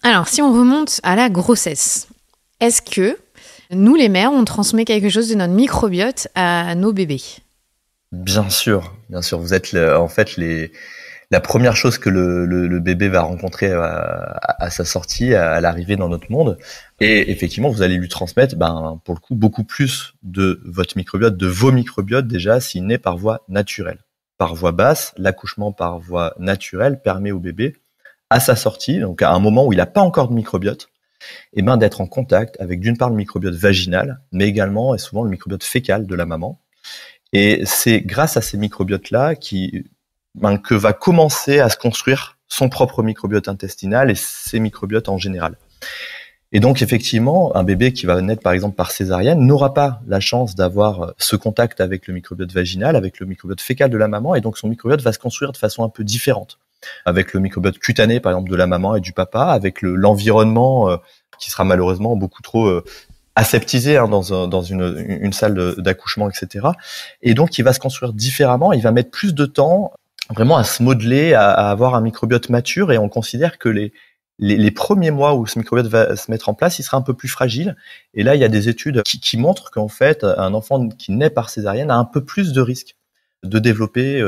Alors, si on remonte à la grossesse, est-ce que nous, les mères, on transmet quelque chose de notre microbiote à nos bébés? Bien sûr, bien sûr. Vous êtes en fait la première chose que le bébé va rencontrer à sa sortie, à l'arrivée dans notre monde. Et effectivement, vous allez lui transmettre, pour le coup, beaucoup plus de votre microbiote, de vos microbiotes déjà, s'il naît par voie naturelle. Par voie basse, l'accouchement par voie naturelle permet au bébé, à sa sortie, donc à un moment où il n'a pas encore de microbiote, d'être en contact avec d'une part le microbiote vaginal, mais également et souvent le microbiote fécal de la maman. Et c'est grâce à ces microbiotes-là que va commencer à se construire son propre microbiote intestinal et ses microbiotes en général. Et donc effectivement, un bébé qui va naître par exemple par césarienne n'aura pas la chance d'avoir ce contact avec le microbiote vaginal, avec le microbiote fécal de la maman, et donc son microbiote va se construire de façon un peu différente. Avec le microbiote cutané par exemple de la maman et du papa, avec l'environnement qui sera malheureusement beaucoup trop aseptisé dans une salle d'accouchement, etc. Et donc il va se construire différemment, il va mettre plus de temps vraiment à se modeler, à avoir un microbiote mature, et on considère que les premiers mois où ce microbiote va se mettre en place, il sera un peu plus fragile. Et là, il y a des études qui montrent qu'en fait, un enfant qui naît par césarienne a un peu plus de risques de développer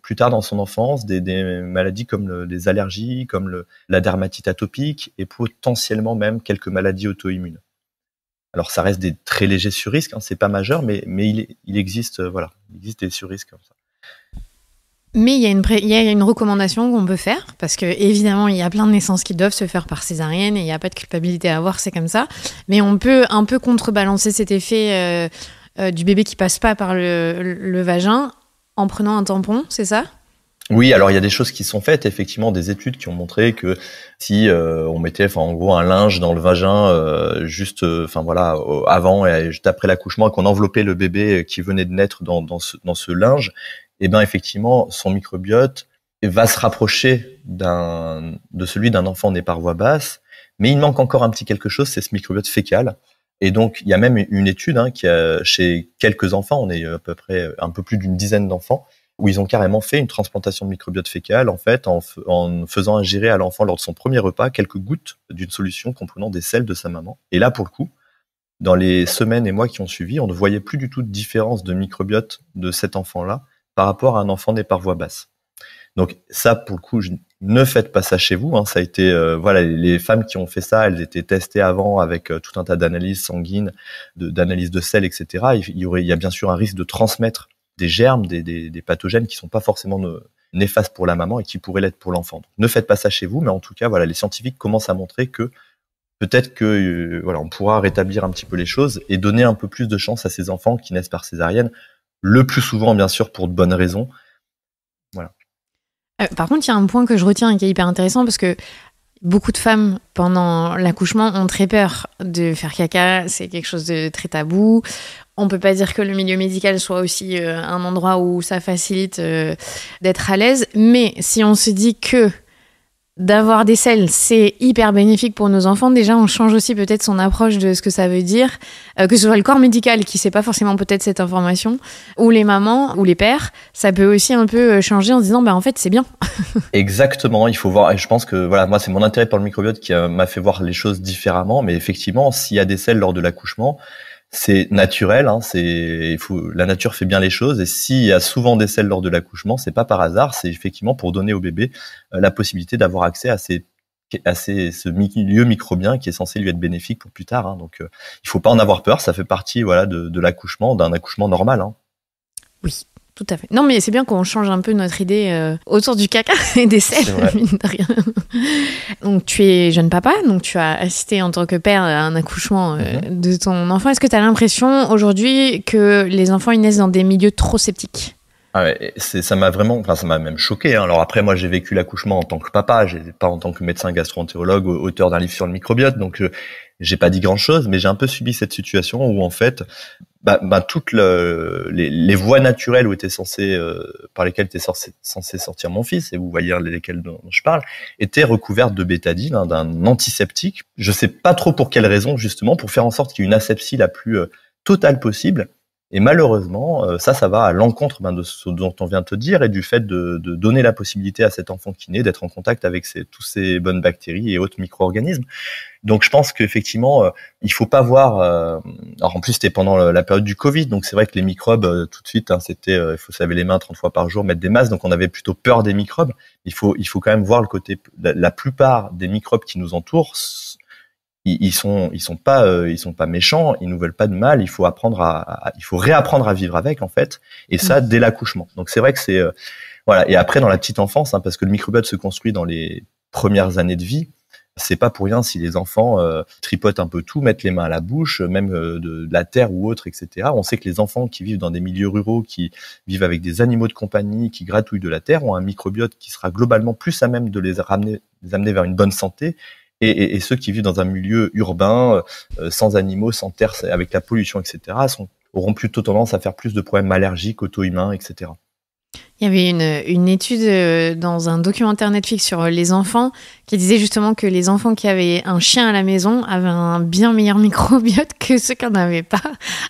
plus tard dans son enfance des maladies comme les allergies, comme la dermatite atopique, et potentiellement même quelques maladies auto-immunes. Alors ça reste des très légers surrisques, c'est pas majeur, mais il existe il existe des surrisques comme ça. Mais il y a une recommandation qu'on peut faire, parce que évidemment il y a plein de naissances qui doivent se faire par césarienne et il n'y a pas de culpabilité à avoir, c'est comme ça. Mais on peut un peu contrebalancer cet effet du bébé qui passe pas par le vagin en prenant un tampon, c'est ça ? Oui, alors il y a des choses qui sont faites, effectivement, des études qui ont montré que si on mettait, en gros, un linge dans le vagin avant et juste après l'accouchement, et qu'on enveloppait le bébé qui venait de naître dans ce linge, effectivement, son microbiote va se rapprocher de celui d'un enfant né par voie basse, mais il manque encore un petit quelque chose, c'est ce microbiote fécal. Et donc, il y a même une étude qui a, chez quelques enfants, on est à peu près un peu plus d'une dizaine d'enfants, où ils ont carrément fait une transplantation de microbiote fécal, en fait, en faisant ingérer à l'enfant lors de son premier repas quelques gouttes d'une solution comprenant des sels de sa maman. Et là, pour le coup, dans les semaines et mois qui ont suivi, on ne voyait plus du tout de différence de microbiote de cet enfant-là par rapport à un enfant né par voie basse. Donc ça, pour le coup, ne faites pas ça chez vous. Ça a été, les femmes qui ont fait ça, elles étaient testées avant avec tout un tas d'analyses sanguines, d'analyses de sel, etc. Il y a bien sûr un risque de transmettre des germes, des pathogènes qui sont pas forcément néfastes pour la maman et qui pourraient l'être pour l'enfant. Donc, ne faites pas ça chez vous, mais en tout cas, les scientifiques commencent à montrer que peut-être que on pourra rétablir un petit peu les choses et donner un peu plus de chance à ces enfants qui naissent par césarienne, le plus souvent bien sûr pour de bonnes raisons. Voilà. Par contre, il y a un point que je retiens et qui est hyper intéressant, parce que beaucoup de femmes, pendant l'accouchement, ont très peur de faire caca. C'est quelque chose de très tabou. On peut pas dire que le milieu médical soit aussi un endroit où ça facilite d'être à l'aise. Mais si on se dit que d'avoir des selles, c'est hyper bénéfique pour nos enfants, déjà, on change aussi peut-être son approche de ce que ça veut dire, que ce soit le corps médical qui sait pas forcément peut-être cette information, ou les mamans, ou les pères, ça peut aussi un peu changer en se disant, en fait, c'est bien. Exactement, il faut voir, et je pense que, moi, c'est mon intérêt pour le microbiote qui m'a fait voir les choses différemment, mais effectivement, s'il y a des selles lors de l'accouchement, c'est naturel, la nature fait bien les choses, et s'il y a souvent des selles lors de l'accouchement, c'est pas par hasard, c'est effectivement pour donner au bébé la possibilité d'avoir accès à ce milieu microbien qui est censé lui être bénéfique pour plus tard. Donc, il faut pas en avoir peur, ça fait partie, de l'accouchement, d'un accouchement normal. Oui. Tout à fait. Non, mais c'est bien qu'on change un peu notre idée autour du caca et des selles, mine de rien. Donc, tu es jeune papa, donc tu as assisté en tant que père à un accouchement de ton enfant. Est-ce que tu as l'impression aujourd'hui que les enfants ils naissent dans des milieux trop sceptiques ? Ah ouais, ça m'a même choqué. Alors après, moi, j'ai vécu l'accouchement en tant que papa, pas en tant que médecin gastro-entérologue, auteur d'un livre sur le microbiote, donc j'ai pas dit grand-chose, mais j'ai un peu subi cette situation où en fait, toutes les voies naturelles par lesquelles était censé sortir mon fils, et vous voyez lesquelles dont je parle, étaient recouvertes de bétadine, d'un antiseptique. Je sais pas trop pour quelle raison, justement, pour faire en sorte qu'il y ait une asepsie la plus totale possible. Et malheureusement, ça va à l'encontre de ce dont on vient de te dire et du fait de donner la possibilité à cet enfant qui naît d'être en contact avec tous ces bonnes bactéries et autres micro-organismes. Donc je pense qu'effectivement, il faut pas voir. Alors en plus c'était pendant la période du Covid, donc c'est vrai que les microbes tout de suite, c'était il faut se laver les mains 30 fois par jour, mettre des masques, donc on avait plutôt peur des microbes. Il faut quand même voir le côté. La plupart des microbes qui nous entourent, ils sont pas méchants, ils nous veulent pas de mal. Il faut il faut réapprendre à vivre avec en fait, et ça dès l'accouchement. Donc c'est vrai que c'est voilà. Et après dans la petite enfance, parce que le microbiote se construit dans les premières années de vie. C'est pas pour rien si les enfants tripotent un peu tout, mettent les mains à la bouche, même de la terre ou autre, etc. On sait que les enfants qui vivent dans des milieux ruraux, qui vivent avec des animaux de compagnie, qui gratouillent de la terre, ont un microbiote qui sera globalement plus à même de les amener vers une bonne santé. Et ceux qui vivent dans un milieu urbain, sans animaux, sans terre, avec la pollution, etc., auront plutôt tendance à faire plus de problèmes allergiques, auto-immuns, etc. Il y avait une étude dans un documentaire Netflix sur les enfants qui disait justement que les enfants qui avaient un chien à la maison avaient un bien meilleur microbiote que ceux qui n'en avaient pas.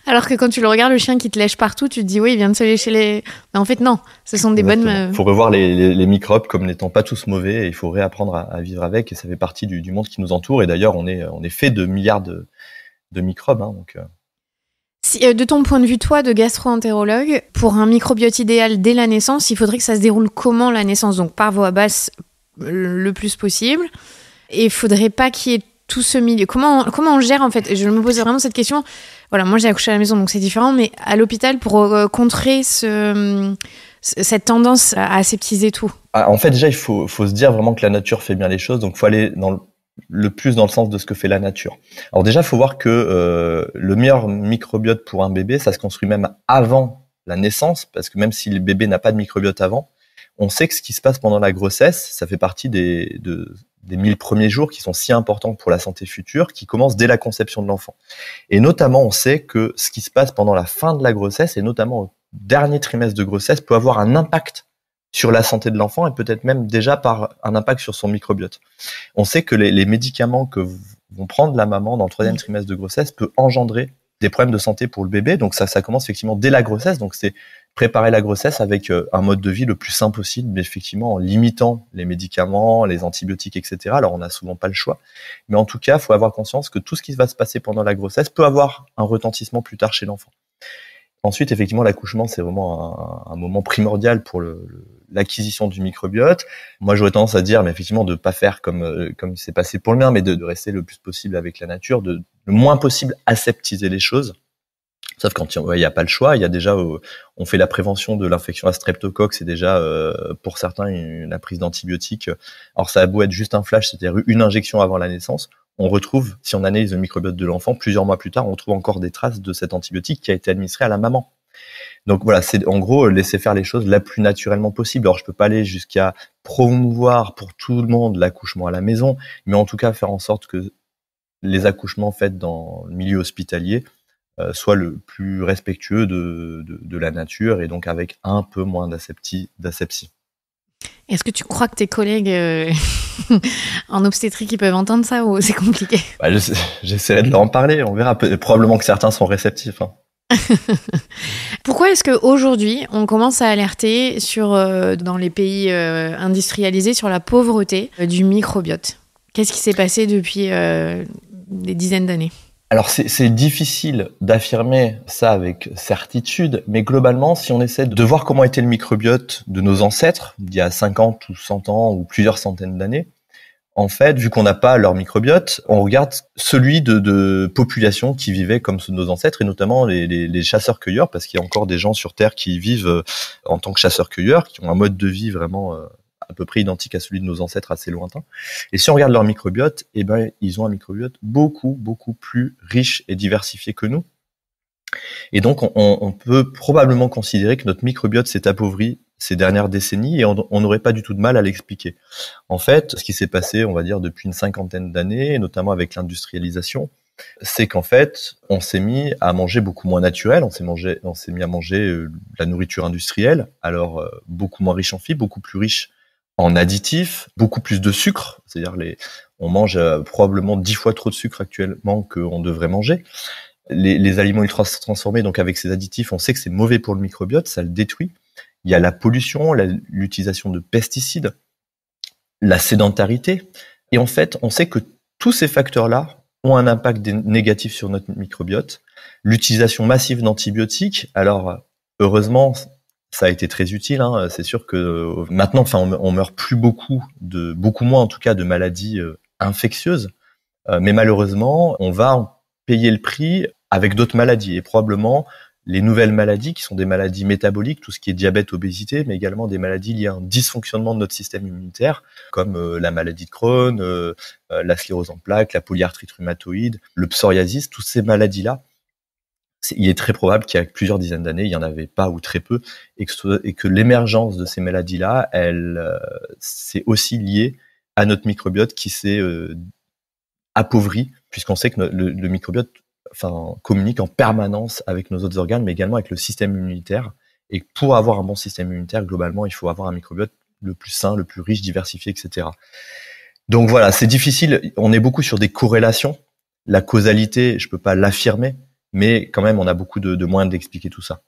Alors que quand tu le regardes, le chien qui te lèche partout, tu te dis oui, il vient de se lécher les... Mais en fait, non, ce sont des bonnes... Il faut revoir les microbes comme n'étant pas tous mauvais, et il faut réapprendre à vivre avec, et ça fait partie du monde qui nous entoure. Et d'ailleurs, on est fait de milliards de microbes. Donc... De ton point de vue, toi, de gastro-entérologue, pour un microbiote idéal dès la naissance, il faudrait que ça se déroule comment la naissance? Donc par voie basse le plus possible. Et il faudrait pas qu'il y ait tout ce milieu. Comment on gère en fait? Je me posais vraiment cette question. Voilà, moi j'ai accouché à la maison, donc c'est différent, mais à l'hôpital pour contrer cette tendance à aseptiser tout. En fait, déjà, il faut se dire vraiment que la nature fait bien les choses, donc il faut aller le plus dans le sens de ce que fait la nature. Alors déjà, il faut voir que le meilleur microbiote pour un bébé, ça se construit même avant la naissance, parce que même si le bébé n'a pas de microbiote avant, on sait que ce qui se passe pendant la grossesse, ça fait partie des 1000 premiers jours qui sont si importants pour la santé future, qui commencent dès la conception de l'enfant. Et notamment, on sait que ce qui se passe pendant la fin de la grossesse, et notamment au dernier trimestre de grossesse, peut avoir un impact sur la santé de l'enfant et peut-être même déjà par un impact sur son microbiote. On sait que les médicaments que vont prendre la maman dans le 3e trimestre de grossesse peut engendrer des problèmes de santé pour le bébé. Donc ça commence effectivement dès la grossesse. Donc c'est préparer la grossesse avec un mode de vie le plus sain possible, mais effectivement en limitant les médicaments, les antibiotiques, etc. Alors on n'a souvent pas le choix. Mais en tout cas, il faut avoir conscience que tout ce qui va se passer pendant la grossesse peut avoir un retentissement plus tard chez l'enfant. Ensuite, effectivement, l'accouchement, c'est vraiment un moment primordial pour l'acquisition du microbiote. Moi, j'aurais tendance à dire, mais effectivement, de pas faire comme c'est passé pour le mien, mais de rester le plus possible avec la nature, le moins possible aseptiser les choses. Sauf quand il y a pas le choix. Il y a déjà, on fait la prévention de l'infection à streptocoque, c'est déjà pour certains la prise d'antibiotiques. Alors ça a beau être juste un flash, c'est-à-dire une injection avant la naissance. On retrouve, si on analyse le microbiote de l'enfant, plusieurs mois plus tard, on retrouve encore des traces de cet antibiotique qui a été administré à la maman. Donc voilà, c'est en gros laisser faire les choses la plus naturellement possible. Alors je peux pas aller jusqu'à promouvoir pour tout le monde l'accouchement à la maison, mais en tout cas faire en sorte que les accouchements faits dans le milieu hospitalier soient le plus respectueux de la nature et donc avec un peu moins d'asepsie. Est-ce que tu crois que tes collègues en obstétrique ils peuvent entendre ça ou c'est compliqué? J'essaierai de leur en parler, on verra. Probablement que certains sont réceptifs. Pourquoi est-ce qu'aujourd'hui on commence à alerter dans les pays industrialisés sur la pauvreté du microbiote? Qu'est-ce qui s'est passé depuis des dizaines d'années? Alors c'est difficile d'affirmer ça avec certitude, mais globalement, si on essaie de voir comment était le microbiote de nos ancêtres, il y a 50 ou 100 ans ou plusieurs centaines d'années, en fait, vu qu'on n'a pas leur microbiote, on regarde celui de populations qui vivaient comme ceux de nos ancêtres, et notamment les chasseurs-cueilleurs, parce qu'il y a encore des gens sur Terre qui vivent en tant que chasseurs-cueilleurs, qui ont un mode de vie vraiment à peu près identique à celui de nos ancêtres assez lointains. Et si on regarde leur microbiote, ils ont un microbiote beaucoup, beaucoup plus riche et diversifié que nous. Et donc, on peut probablement considérer que notre microbiote s'est appauvri ces dernières décennies et on n'aurait pas du tout de mal à l'expliquer. En fait, ce qui s'est passé, on va dire, depuis une 50aine d'années, notamment avec l'industrialisation, c'est qu'en fait, on s'est mis à manger beaucoup moins naturel, on s'est mis à manger de la nourriture industrielle, alors beaucoup moins riche en fibres, beaucoup plus riche en additifs, beaucoup plus de sucre, c'est-à-dire on mange probablement 10 fois trop de sucre actuellement qu'on devrait manger. Les aliments ultra transformés, donc avec ces additifs, on sait que c'est mauvais pour le microbiote, ça le détruit. Il y a la pollution, l'utilisation de pesticides, la sédentarité. Et en fait, on sait que tous ces facteurs-là ont un impact négatif sur notre microbiote. L'utilisation massive d'antibiotiques, alors heureusement, ça a été très utile. Hein. C'est sûr que maintenant, on meurt beaucoup moins en tout cas de maladies infectieuses. Mais malheureusement, on va payer le prix avec d'autres maladies et probablement les nouvelles maladies qui sont des maladies métaboliques, tout ce qui est diabète, obésité, mais également des maladies liées à un dysfonctionnement de notre système immunitaire, comme la maladie de Crohn, la sclérose en plaques, la polyarthrite rhumatoïde, le psoriasis, toutes ces maladies-là. Il est très probable qu'il y a plusieurs dizaines d'années, il n'y en avait pas ou très peu, et que l'émergence de ces maladies-là, c'est aussi lié à notre microbiote qui s'est appauvri, puisqu'on sait que le microbiote communique en permanence avec nos autres organes, mais également avec le système immunitaire. Et pour avoir un bon système immunitaire, globalement, il faut avoir un microbiote le plus sain, le plus riche, diversifié, etc. Donc voilà, c'est difficile. On est beaucoup sur des corrélations. La causalité, je peux pas l'affirmer, mais quand même, on a beaucoup de moyens d'expliquer tout ça.